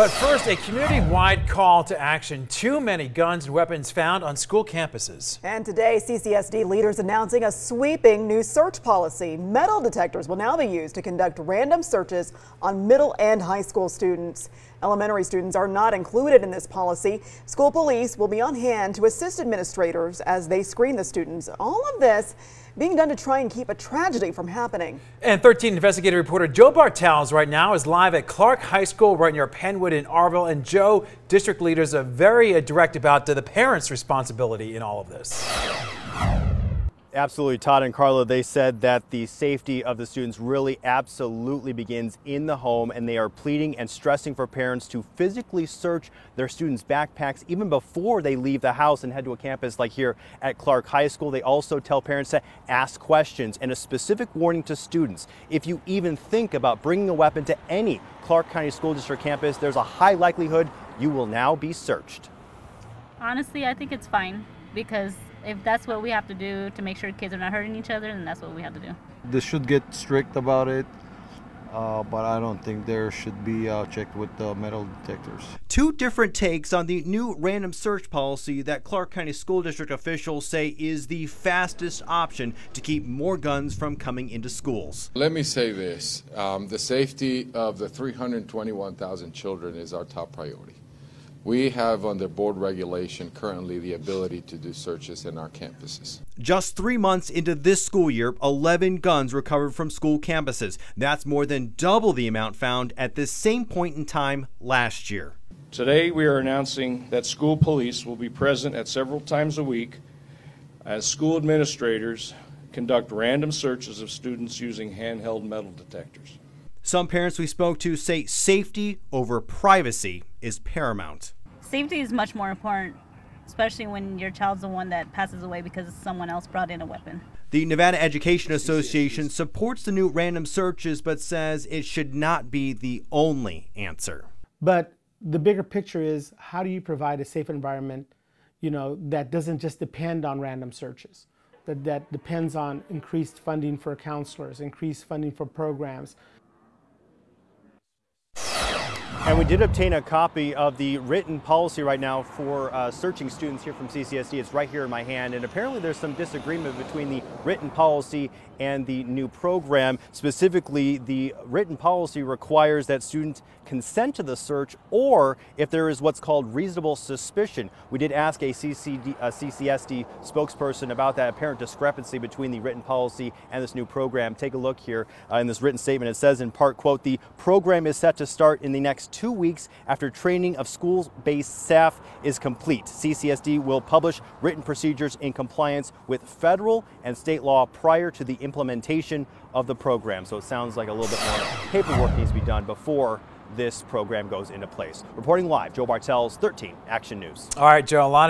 But first, a community-wide call to action. Too many guns and weapons found on school campuses. And today, CCSD leaders announcing a sweeping new search policy. Metal detectors will now be used to conduct random searches on middle and high school students. Elementary students are not included in this policy. School police will be on hand to assist administrators as they screen the students. All of this being done to try and keep a tragedy from happening. And 13 investigative reporter Joe Bartels right now is live at Clark High School right near Penwood in Arville. And Joe, district leaders are very direct about the parents' responsibility in all of this. Absolutely, Todd and Carla, they said that the safety of the students really absolutely begins in the home, and they are pleading and stressing for parents to physically search their students' backpacks even before they leave the house and head to a campus like here at Clark High School. They also tell parents to ask questions, and a specific warning to students: if you even think about bringing a weapon to any Clark County School District campus, there's a high likelihood you will now be searched. Honestly, I think it's fine, because if that's what we have to do to make sure kids are not hurting each other, then that's what we have to do. They should get strict about it, but I don't think there should be checked with the metal detectors. Two different takes on the new random search policy that Clark County School District officials say is the fastest option to keep more guns from coming into schools. Let me say this, the safety of the 321,000 children is our top priority. We have under board regulation currently the ability to do searches in our campuses. Just 3 months into this school year, 11 guns recovered from school campuses. That's more than double the amount found at this same point in time last year. Today we are announcing that school police will be present at several times a week as school administrators conduct random searches of students using handheld metal detectors. Some parents we spoke to say safety over privacy is paramount. Safety is much more important, especially when your child's the one that passes away because someone else brought in a weapon. The Nevada Education Association supports the new random searches, but says it should not be the only answer. But the bigger picture is, how do you provide a safe environment, that doesn't just depend on random searches, that depends on increased funding for counselors, increased funding for programs. And we did obtain a copy of the written policy right now for searching students here from CCSD. It's right here in my hand, and apparently there's some disagreement between the written policy and the new program. Specifically, the written policy requires that students consent to the search, or if there is what's called reasonable suspicion. We did ask a CCSD spokesperson about that apparent discrepancy between the written policy and this new program. Take a look here in this written statement. It says in part, quote, "The program is set to start in the next 2 weeks after training of school-based staff is complete. CCSD will publish written procedures in compliance with federal and state law prior to the implementation of the program." So it sounds like a little bit more paperwork needs to be done before this program goes into place. Reporting live, Joe Bartels, 13 Action News. All right, Joe, a lot of